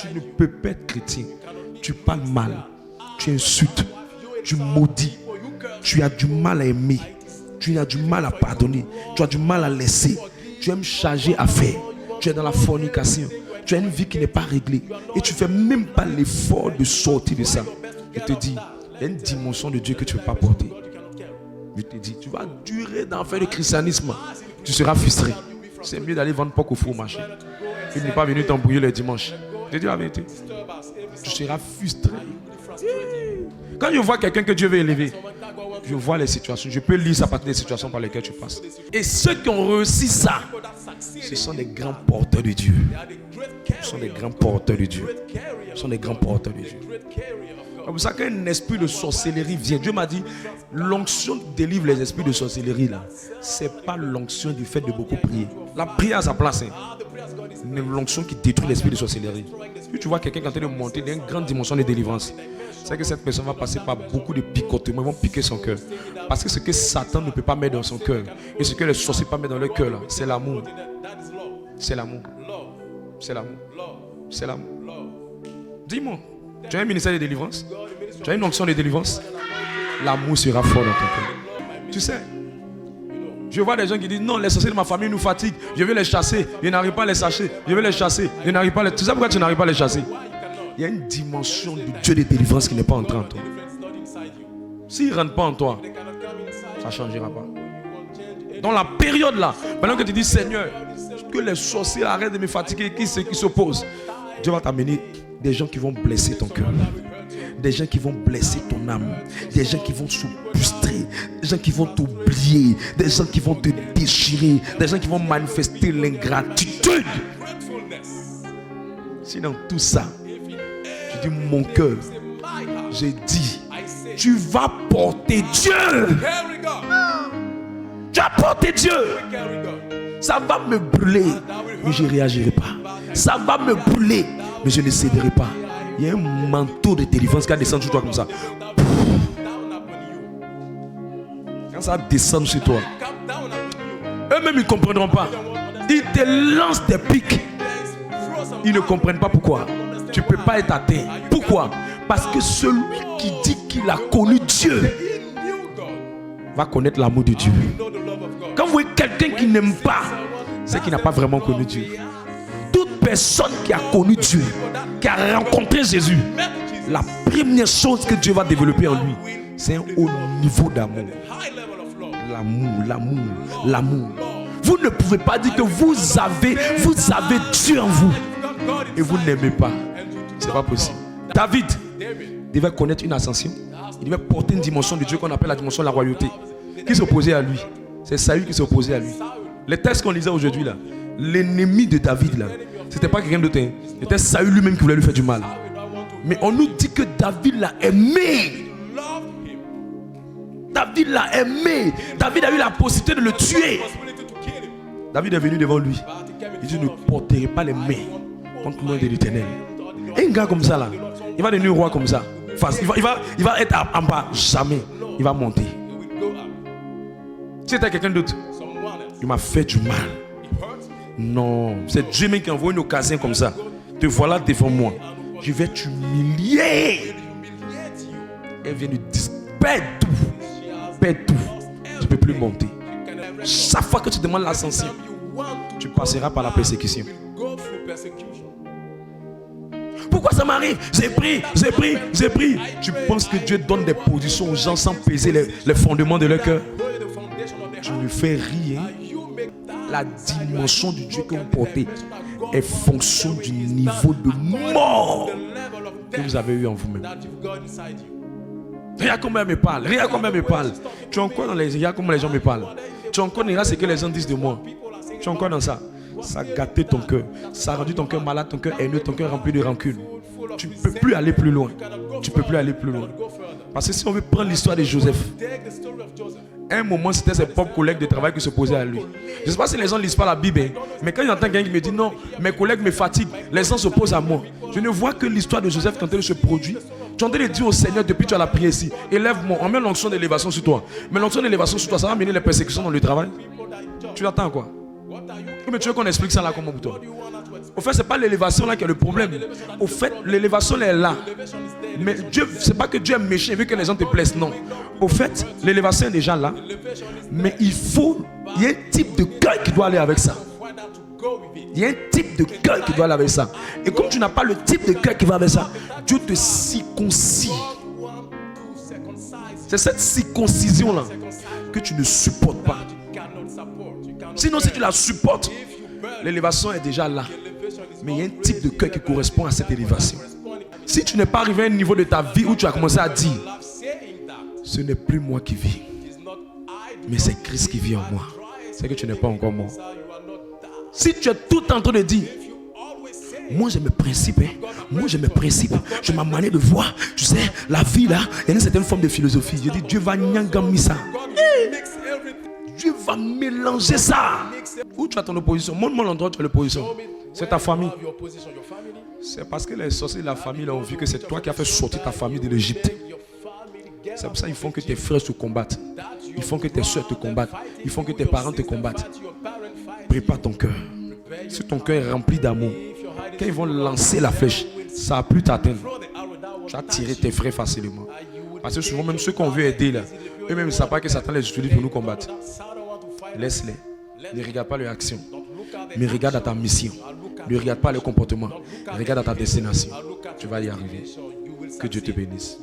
Tu ne peux pas être chrétien. Tu parles mal. Tu insultes. Tu maudis. Tu as du mal à aimer. Tu as du mal à pardonner. Tu as du mal à laisser. Tu aimes charger à faire. Tu es dans la fornication. Tu as une vie qui n'est pas réglée. Et tu ne fais même pas l'effort de sortir de ça. Je te dis, il y a une dimension de Dieu que tu ne peux pas porter. Je te dis, tu vas durer dans faire le christianisme. Tu seras frustré. C'est mieux d'aller vendre porc au four marché. Il n'est pas venu t'embrouiller le dimanche. Je te dis la vérité. Tu seras frustré. Quand je vois quelqu'un que Dieu veut élever, je vois les situations. Je peux lire ça à partir des situations par lesquelles tu passes. Et ceux qui ont réussi ça, ce sont des grands porteurs de Dieu. Ce sont des grands porteurs de Dieu. Ce sont des grands porteurs de Dieu. C'est pour ça qu'un esprit de sorcellerie vient. Dieu m'a dit, l'onction qui délivre les esprits de sorcellerie là, c'est pas l'onction du fait de beaucoup prier. La prière à sa place, mais l'onction qui détruit l'esprit de sorcellerie. Si tu vois quelqu'un qui est en train de monter dans une grande dimension de délivrance, c'est que cette personne va passer par beaucoup de picotements. Ils vont piquer son cœur. Parce que ce que Satan ne peut pas mettre dans son cœur et ce que les sorciers ne peuvent pas mettre dans leur cœur, c'est l'amour. C'est l'amour. C'est l'amour. C'est l'amour. Dis-moi, tu as un ministère de délivrance? Tu as une onction de délivrance? L'amour sera fort dans ton cœur. Tu sais, je vois des gens qui disent non, les sorciers de ma famille nous fatiguent. Je veux les chasser. Je n'arrive pas à les chasser. Je veux les chasser. Je n'arrive pas à les... Tu sais pourquoi tu n'arrives pas à les chasser? Il y a une dimension du Dieu de délivrance qui n'est pas entrée en toi. S'il ne rentre pas en toi, ça ne changera pas. Dans la période là, pendant que tu dis Seigneur, que les sorciers arrêtent de me fatiguer, qui s'opposent, Dieu va t'amener des gens qui vont blesser ton cœur, des gens qui vont blesser ton âme, des gens qui vont se frustrer, des gens qui vont t'oublier, des gens qui vont te déchirer, des gens qui vont manifester l'ingratitude. Sinon tout ça, je dis mon cœur, j'ai dit, tu vas porter Dieu. Tu vas porter Dieu. Ça va me brûler, mais je ne réagirai pas. Ça va me brûler, mais je ne céderai pas. Il y a un manteau de délivrance qui va descendre sur toi comme ça. Quand ça descend sur toi, eux-mêmes ils ne comprendront pas. Ils te lancent des pics. Ils ne comprennent pas pourquoi. Tu ne peux pas être atteint. Pourquoi? Parce que celui qui dit qu'il a connu Dieu va connaître l'amour de Dieu. Quand vous voyez quelqu'un qui n'aime pas, c'est qu'il n'a pas vraiment connu Dieu. Toute personne qui a connu Dieu, qui a rencontré Jésus, la première chose que Dieu va développer en lui, c'est un haut niveau d'amour. L'amour, l'amour, l'amour. Vous ne pouvez pas dire que vous avez Dieu en vous et vous n'aimez pas. C'est pas possible. David devait connaître une ascension. Il devait porter une dimension de Dieu qu'on appelle la dimension de la royauté. Qui s'opposait à lui? C'est Saül qui s'opposait à lui. Les textes qu'on lisait aujourd'hui là, l'ennemi de David là, c'était pas quelqu'un d'autre. C'était Saül lui-même qui voulait lui faire du mal. Mais on nous dit que David l'a aimé. David l'a aimé. David a eu la possibilité de le tuer. David est venu devant lui. Il dit, ne porterai pas les mains contre le nom de l'Éternel. Et un gars comme ça là, il va devenir roi comme ça. Il va être en bas, jamais. Il va monter. Si c'était quelqu'un d'autre, il m'a fait du mal. Non, c'est Dieu même qui envoie une occasion comme ça. Te voilà devant moi. Je vais t'humilier. Elle vient de dire, perds tout. Perds tout. Tu ne peux plus monter. Chaque fois que tu demandes l'ascension, tu passeras par la persécution. Pourquoi ça m'arrive? J'ai pris. Tu penses que Dieu donne des positions aux gens sans peser les fondements de leur cœur? Tu me fais rire. La dimension du Dieu que vous portez est fonction du niveau de mort que vous avez eu en vous-même. Regarde comment elle me parle. Regarde comment elle me parle. Tu es encore dans les... Regarde comment les gens me parlent. Tu es encore dans ce que les gens disent de moi. Tu es encore dans ça. Ça a gâté ton cœur. Ça a rendu ton cœur malade, ton cœur haineux, ton cœur rempli de rancune. Tu ne peux plus aller plus loin. Tu ne peux plus aller plus loin. Parce que si on veut prendre l'histoire de Joseph, à un moment c'était ses propres collègues de travail qui s'opposaient à lui. Je ne sais pas si les gens ne lisent pas la Bible, hein, mais quand j'entends quelqu'un qui me dit non, mes collègues me fatiguent, les gens s'opposent à moi. Je ne vois que l'histoire de Joseph quand elle se produit. Tu es en train de dire au Seigneur depuis que tu as la prière ici, élève-moi, on met l'onction d'élévation sur toi. Mais l'onction d'élévation sur toi, ça va mener les persécutions dans le travail. Tu attends quoi? Mais tu veux qu'on explique ça là comment pour toi? Au fait, ce n'est pas l'élévation là qui est le problème. Au fait, l'élévation elle est là. Mais Dieu, c'est pas que Dieu est méchant, il veut que les gens te plaisent. Non. Au fait, l'élévation est déjà là. Mais il y a un type de cœur qui doit aller avec ça. Il y a un type de cœur qui doit aller avec ça. Et comme tu n'as pas le type de cœur qui va avec ça, Dieu te circoncis. C'est cette circoncision là que tu ne supportes pas. Sinon, si tu la supportes, l'élévation est déjà là. Mais il y a un type de cœur qui correspond à cette élévation. Si tu n'es pas arrivé à un niveau de ta vie où tu as commencé à dire, ce n'est plus moi qui vis, mais c'est Christ qui vit en moi, c'est que tu n'es pas encore mort. Si tu es tout en train de dire, moi j'ai mes principes, moi j'ai mes principes, j'ai ma manière de voir, tu sais, la vie là, il y a une certaine forme de philosophie. Je dis, Dieu va nyangami ça. Dieu va mélanger ça. Où tu as ton opposition? Montre-moi l'endroit où tu as l'opposition. C'est ta famille. C'est parce que les sorciers de la famille ont vu que c'est toi qui as fait sortir ta famille de l'Égypte. C'est pour ça qu'ils font que tes frères te combattent. Ils font que tes soeurs te combattent. Ils font que tes parents te combattent. Prépare ton cœur. Si ton cœur est rempli d'amour, quand ils vont lancer la flèche, ça va plus t'atteindre. Tu vas tirer tes frères facilement. Parce que souvent, même ceux qu'on veut aider là, eux-mêmes ne savent pas que Satan les utilise pour nous combattre. Laisse-les. Ne regarde pas leur action, mais regarde à ta mission. Ne regarde pas leur comportement. Regarde à ta destination. Tu vas y arriver. Que Dieu te bénisse.